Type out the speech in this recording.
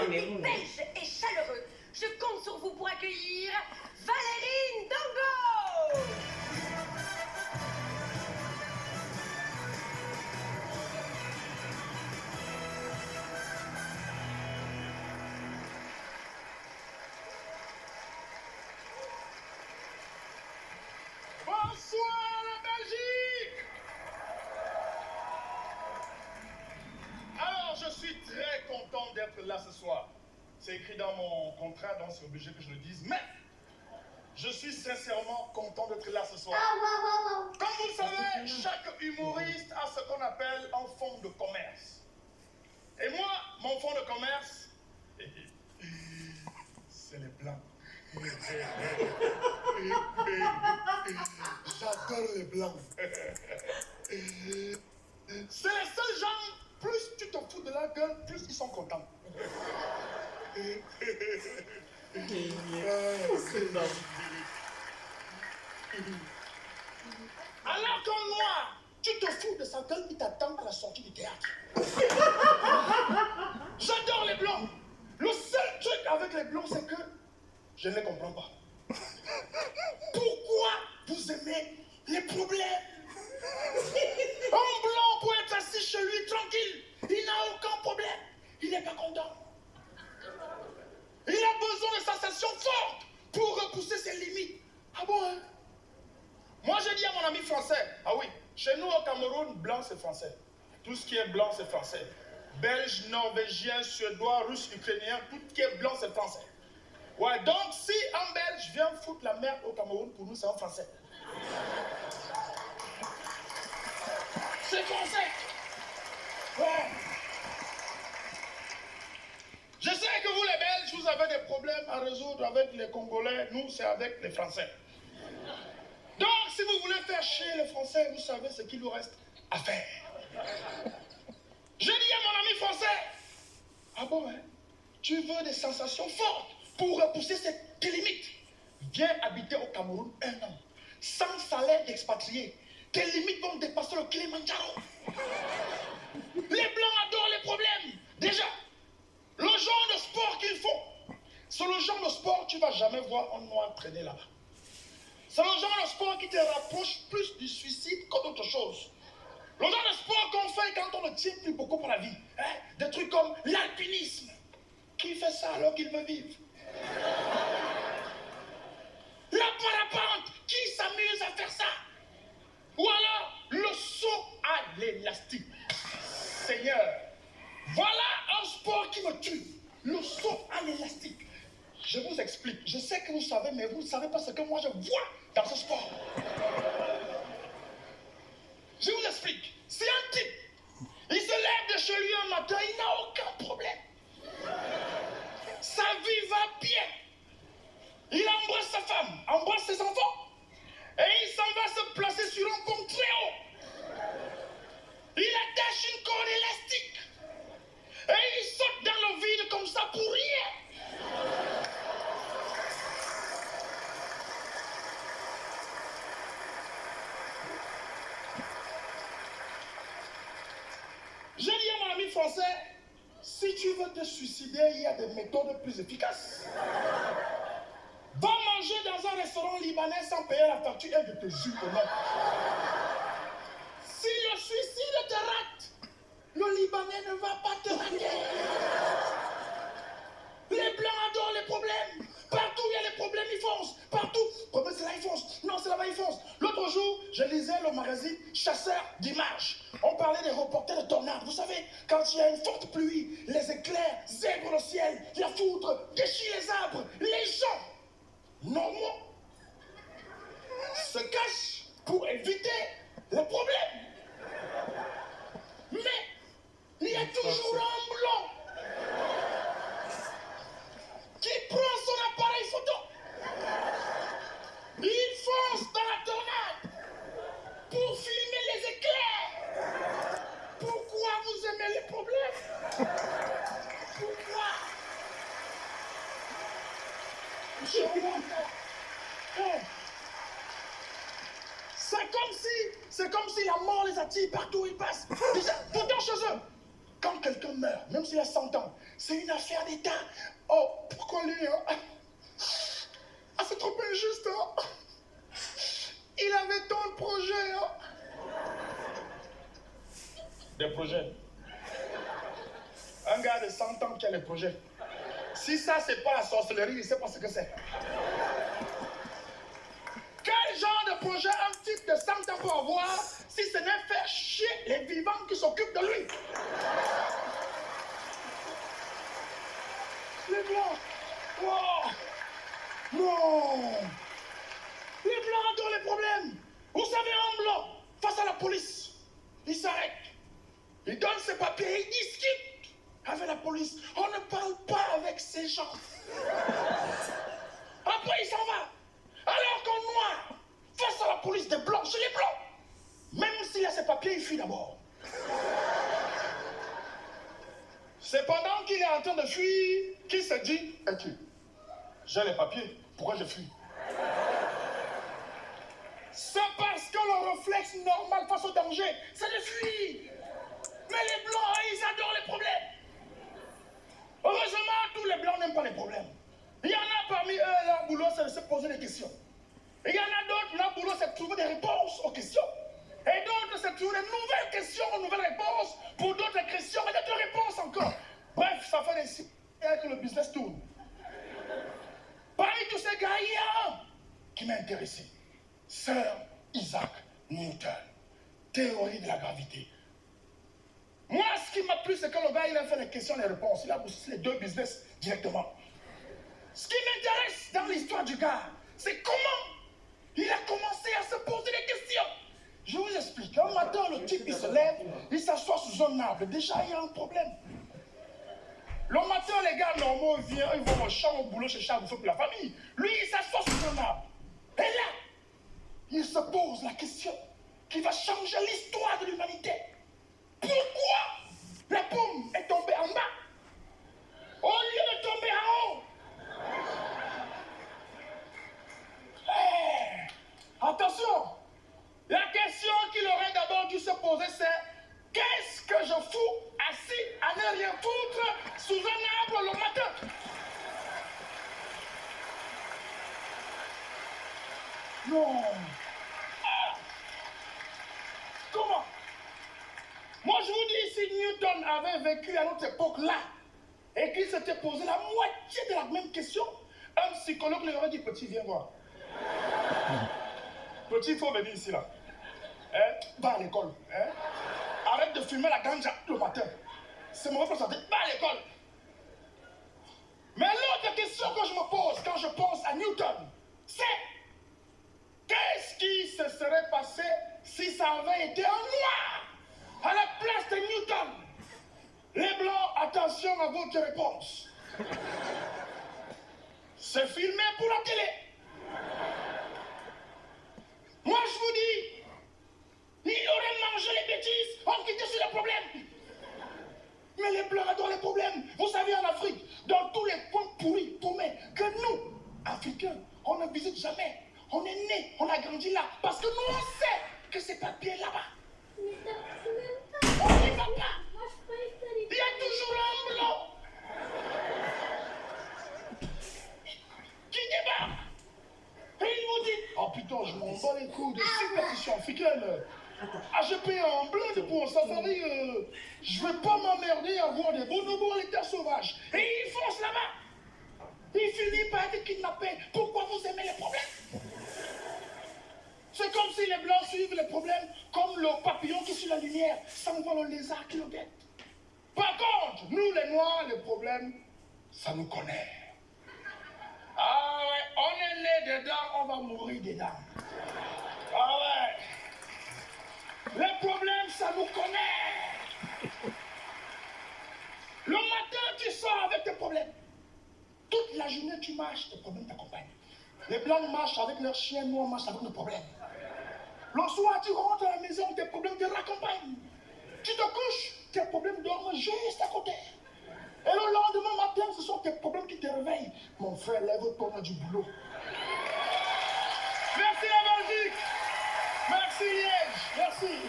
public belge et chaleureux. Je compte sur vous pour accueillir Valérie Ndongo. Bonsoir la Belgique! Alors, je suis très content d'être là ce soir. C'est écrit dans mon contrat, donc c'est obligé que je le dise. Mais, je suis sincèrement content d'être là ce soir. Comme vous le savez, chaque humoriste a ce qu'on appelle un fonds de commerce. Et moi, mon fonds de commerce, c'est les blancs. J'adore les blancs. C'est les seuls gens, plus tu te fous de la gueule, plus ils sont contents. Alors qu'en noir, tu te fous de sa gueule, il t'attend à la sortie du théâtre. J'adore les blancs. Le seul truc avec les blancs, c'est que je ne les comprends pas. Pourquoi vous aimez les problèmes? Un blanc peut être assis chez lui tranquille. Il n'a aucun problème. Il n'est pas content. Il a besoin de sensations fortes pour repousser ses limites. Ah bon, hein? Moi, j'ai dit à mon ami français, ah oui, chez nous au Cameroun, blanc c'est français. Tout ce qui est blanc c'est français. Belge, norvégien, suédois, russe, ukrainien, tout ce qui est blanc c'est français. Ouais, donc si un Belge vient foutre la merde au Cameroun, pour nous c'est un Français. C'est français. Ouais. Je sais que vous les Belges, vous avez des problèmes à résoudre avec les Congolais, nous c'est avec les Français. Donc si vous voulez faire chier les Français, vous savez ce qu'il vous reste à faire. Je dis à mon ami français, ah bon, hein, tu veux des sensations fortes pour repousser tes limites. Viens habiter au Cameroun 1 an, sans salaire d'expatrié. Tes limites vont dépasser le Kilimandjaro. Les Blancs adorent les problèmes. Déjà, le genre de sport qu'ils font, c'est le genre de sport que tu ne vas jamais voir un noir traîner là-bas. C'est le genre de sport qui te rapproche plus du suicide qu'autre chose. Le genre de sport qu'on fait quand on ne tient plus beaucoup pour la vie. Hein? Des trucs comme l'alpinisme. Qui fait ça alors qu'il veut vivre? La parapente. Qui s'amuse à faire ça? Ou alors le saut à l'élastique. Seigneur, voilà un sport qui me tue. Le saut à l'élastique. Je vous explique. Je sais que vous savez, mais vous ne savez pas ce que moi je vois dans ce sport. Je vous explique. C'est un type. Il se lève de chez lui un matin, il n'a aucun problème. Sa vie va bien. Il embrasse sa femme, embrasse ses enfants. Et il s'en va se placer sur un pont très haut. Il attache une corde élastique. Et il saute dans le vide comme ça pour rien. J'ai dit à mon ami français, si tu veux te suicider, il y a des méthodes plus efficaces. Va manger dans un restaurant libanais sans payer la facture et je te jure que non. Si le suicide te rate, le Libanais ne va pas te rater. Les Blancs adorent les problèmes. Partout où il y a les problèmes, ils foncent. Partout. Le problème, c'est là, ils foncent. Non, c'est là-bas, ils foncent. L'autre jour, je lisais le magazine Chasseur d'images. On parlait des reporters de tornades. Vous savez, quand il y a une forte pluie, les éclairs zèbrent le ciel, la foudre déchire les arbres. Les gens normaux se cachent pour éviter le problème. Mais il y a toujours un blanc qui prend son appareil photo. Il fonce dans la tornade pour filmer les éclairs. Pourquoi vous aimez les problèmes? Pourquoi? C'est comme si la mort les attire partout où ils passent. Pourtant chez eux, quand quand quelqu'un meurt, même s'il a 100 ans, c'est une affaire d'État. Oh, pourquoi lui, hein? Ah, c'est trop injuste, hein? Il avait tant de projets, hein? Des projets. Un gars de 100 ans qui a des projets. Si ça, c'est pas la sorcellerie, il ne sait pas ce que c'est. Quel genre de projet un type de 100 ans peut avoir si ce n'est faire chier les vivants qui s'occupent de lui? Les blancs. Oh. Non. Les blancs adorent les problèmes. Vous savez, un blanc, face à la police, il s'arrête. Il donne ses papiers, il discute avec la police. On ne parle pas avec ces gens. Après, il s'en va. Alors qu'en noir, face à la police des blancs, chez les blancs, même s'il a ses papiers, il fuit d'abord. C'est pendant qu'il est en train de fuir qu'il se dit, tu, j'ai les papiers, pourquoi je fuis? C'est parce que le réflexe normal face au danger, c'est de fuir. Mais les blancs, ils adorent les problèmes. Heureusement, tous les blancs n'aiment pas les problèmes. Il y en a parmi eux, leur boulot, c'est de se poser des questions. Et il y en a d'autres, leur boulot, c'est de trouver des réponses aux questions. Et d'autres, c'est de trouver de nouvelles questions, de nouvelles réponses, pour d'autres questions et d'autres réponses encore. Bref, ça fait des signes que le business tourne. Parmi tous ces gars, il y a un qui m'a intéressé. Sir Isaac Newton. Théorie de la gravité. Moi, ce qui m'a plu, c'est que le gars, il a fait les questions et les réponses. Il a bossé les deux business directement. Ce qui m'intéresse dans l'histoire du gars, c'est comment il a commencé à se poser des questions. Je vous explique. Un matin, le type, il se lève, il s'assoit sous un arbre. Déjà, il y a un problème. Le matin, les gars normaux viennent, ils vont au champ, au boulot, chez Charles, pour la famille. Lui, il s'assoit sous un arbre. Et là, il se pose la question qui va changer l'histoire de l'humanité. Pourquoi la pomme est tombée en bas au lieu de tomber en haut? Hey, attention, la question qu'il aurait d'abord dû se poser, c'est qu'est-ce que je fous assis à ne rien foutre sous un arbre le matin? Non. Ah. Comment? Moi, je vous dis, si Newton avait vécu à notre époque-là et qu'il s'était posé la moitié de la même question, un psychologue lui aurait dit, petit, viens voir. Petit, il faut venir ici, là. Hein? Va à l'école. Hein? Arrête de fumer la ganja le matin. C'est mauvais pour sa tête. Va à l'école. Mais l'autre question que je me pose quand je pense à Newton, c'est qu'est-ce qui se serait passé si ça avait été un noir à la place de Newton? Les blancs, attention à votre réponse. C'est filmé pour la télé. Moi, je vous dis, il aurait mangé les bêtises, on quittait sur les problèmes. Mais les blancs adorent les problèmes. Vous savez, en Afrique, dans tous les coins pourris, paumés, que nous, Africains, on ne visite jamais. On est né, on a grandi là, parce que nous, on sait que c'est pas bien là-bas. On n'y va pas. Il y a toujours un blanc qui débarque. Et il vous dit, oh putain, je m'en bats les coups de superstition africaine. Ah, je paye un blanc pour un safari. Je vais pas m'emmerder à voir des bonobos à l'état sauvage. Et il fonce là-bas. Il finit par être kidnappé. Pourquoi vous aimez les problèmes? C'est comme si les blancs suivent les problèmes comme le papillon qui suit la lumière, sans voir le lézard qui le guette. Par contre, nous les noirs, les problèmes, ça nous connaît. Ah ouais, on est né dedans, on va mourir dedans. Ah ouais. Les problèmes, ça nous connaît. Le matin, tu sors avec tes problèmes. Toute la journée, tu marches, tes problèmes t'accompagnent. Les blancs marchent avec leurs chiens, nous on marche avec nos problèmes. Le soir, tu rentres à la maison, tes problèmes te raccompagnent. Tu te couches, tes problèmes dorment juste à côté. Et le lendemain matin, ce sont tes problèmes qui te réveillent. Mon frère, lève-toi, on a du boulot. Merci la Belgique. Merci Liège. Merci.